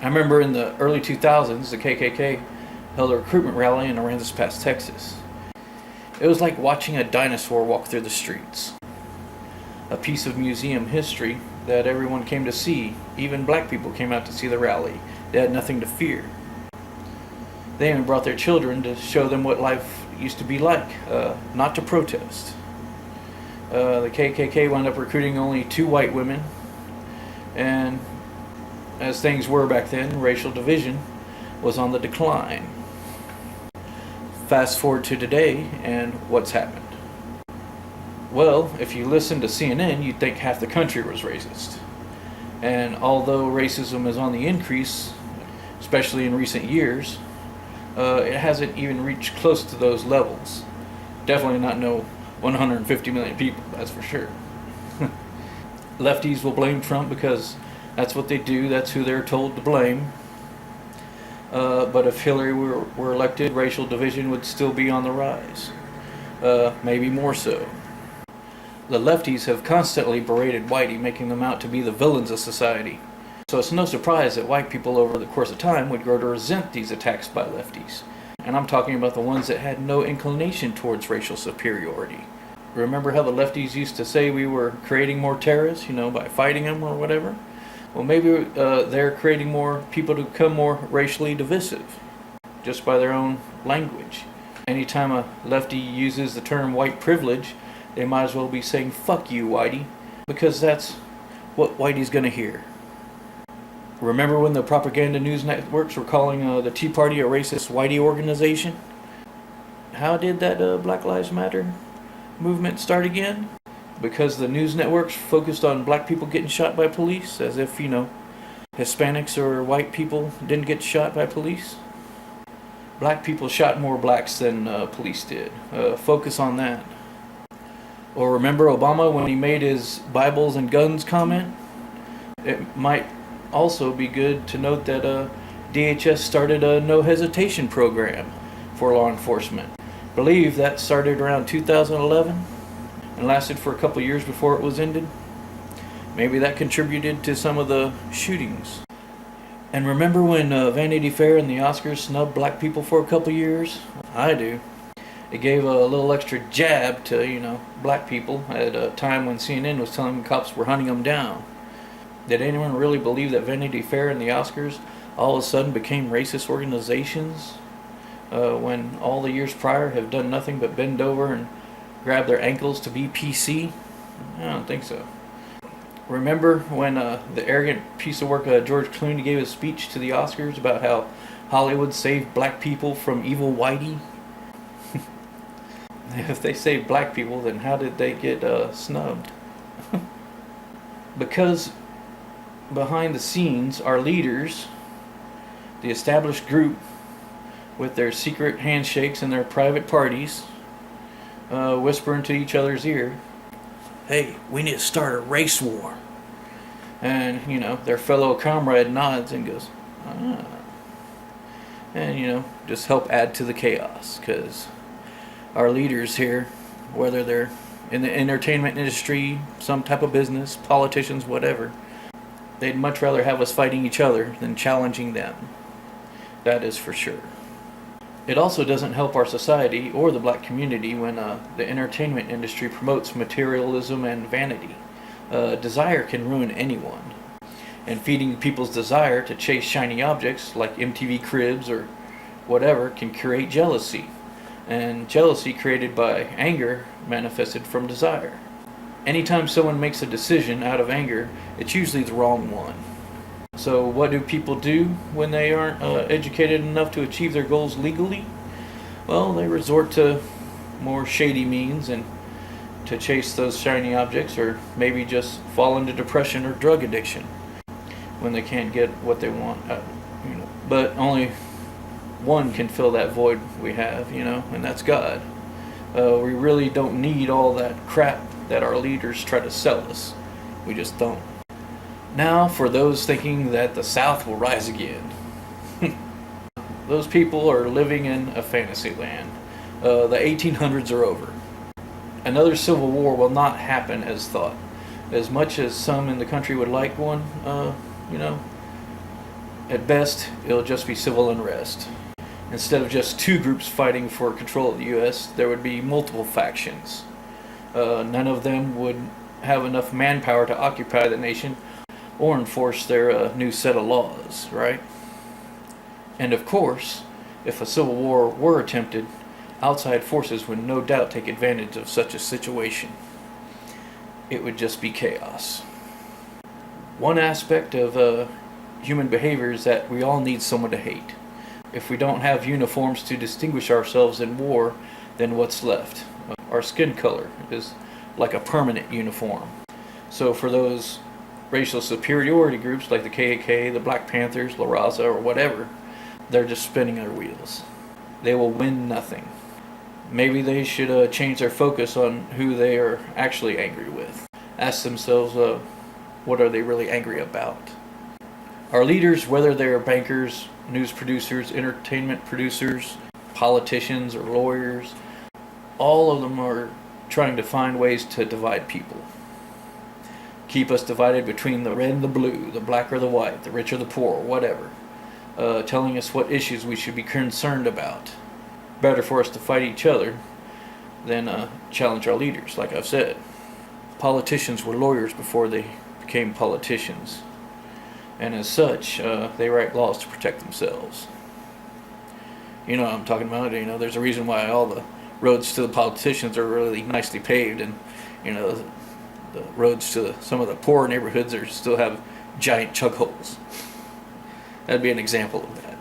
I remember in the early 2000s, the KKK held a recruitment rally in Aransas Pass, Texas. It was like watching a dinosaur walk through the streets. A piece of museum history that everyone came to see. Even black people came out to see the rally. They had nothing to fear. They even brought their children to show them what life used to be like, not to protest. The KKK wound up recruiting only 2 white women, and as things were back then, racial division was on the decline. Fast forward to today, and what's happened? Well, if you listen to CNN, you'd think half the country was racist. And although racism is on the increase, especially in recent years, it hasn't even reached close to those levels. Definitely not no 150 million people, that's for sure. Lefties will blame Trump because that's what they do, that's who they're told to blame. But if Hillary were elected, racial division would still be on the rise. Maybe more so. The lefties have constantly berated whitey, making them out to be the villains of society. So it's no surprise that white people over the course of time would grow to resent these attacks by lefties. And I'm talking about the ones that had no inclination towards racial superiority. Remember how the lefties used to say we were creating more terrorists, by fighting them or whatever? Well, maybe they're creating more people to become more racially divisive, just by their own language. Anytime a lefty uses the term white privilege, they might as well be saying, "Fuck you, whitey," because that's what whitey's gonna hear. Remember when the propaganda news networks were calling the Tea Party a racist whitey organization? How did that Black Lives Matter movement start again? Because the news networks focused on black people getting shot by police, as if, Hispanics or white people didn't get shot by police. Black people shot more blacks than police did. Focus on that. Or remember Obama when he made his Bibles and guns comment? It might also be good to note that DHS started a no hesitation program for law enforcement. I believe that started around 2011 and lasted for a couple years before it was ended. Maybe that contributed to some of the shootings. And remember when Vanity Fair and the Oscars snubbed black people for a couple years? I do. It gave a little extra jab to, black people at a time when CNN was telling cops were hunting them down. Did anyone really believe that Vanity Fair and the Oscars all of a sudden became racist organizations when all the years prior have done nothing but bend over and grab their ankles to be PC? I don't think so. Remember when the arrogant piece of work George Clooney gave a speech to the Oscars about how Hollywood saved black people from evil whitey? If they saved black people, then how did they get snubbed? Because behind the scenes are leaders, the established group with their secret handshakes and their private parties, whispering to each other's ear, "Hey, we need to start a race war." And, their fellow comrade nods and goes, "Ah." And, just help add to the chaos, because our leaders here, whether they're in the entertainment industry, some type of business, politicians, whatever, they'd much rather have us fighting each other than challenging them. That is for sure. It also doesn't help our society or the black community when the entertainment industry promotes materialism and vanity. Desire can ruin anyone. And feeding people's desire to chase shiny objects like MTV Cribs or whatever can create jealousy. And jealousy created by anger manifested from desire. Anytime someone makes a decision out of anger, it's usually the wrong one. So what do people do when they aren't educated enough to achieve their goals legally? Well, they resort to more shady means and to chase those shiny objects, or maybe just fall into depression or drug addiction when they can't get what they want. But only one can fill that void we have, and that's God. We really don't need all that crap that our leaders try to sell us. We just don't. Now, for those thinking that the South will rise again. Those people are living in a fantasy land. The 1800s are over. Another civil war will not happen as thought. As much as some in the country would like one, At best, it'll just be civil unrest. Instead of just two groups fighting for control of the U.S., there would be multiple factions. None of them would have enough manpower to occupy the nation or enforce their new set of laws, right? And of course, if a civil war were attempted, outside forces would no doubt take advantage of such a situation. It would just be chaos. One aspect of human behavior is that we all need someone to hate. If we don't have uniforms to distinguish ourselves in war, then what's left? Our skin color is like a permanent uniform. So for those racial superiority groups like the KKK, the Black Panthers, La Raza, or whatever, they're just spinning their wheels. They will win nothing. Maybe they should change their focus on who they are actually angry with. Ask themselves, what are they really angry about? Our leaders, whether they're bankers, news producers, entertainment producers, politicians, or lawyers, all of them are trying to find ways to divide people. Keep us divided between the red and the blue, the black or the white, the rich or the poor, whatever. Telling us what issues we should be concerned about. Better for us to fight each other than challenge our leaders, like I've said. Politicians were lawyers before they became politicians. And as such, they write laws to protect themselves. You know what I'm talking about? You know, there's a reason why all the roads to the politicians are really nicely paved, and you know, the roads to some of the poorer neighborhoods still have giant chug holes. That'd be an example of that.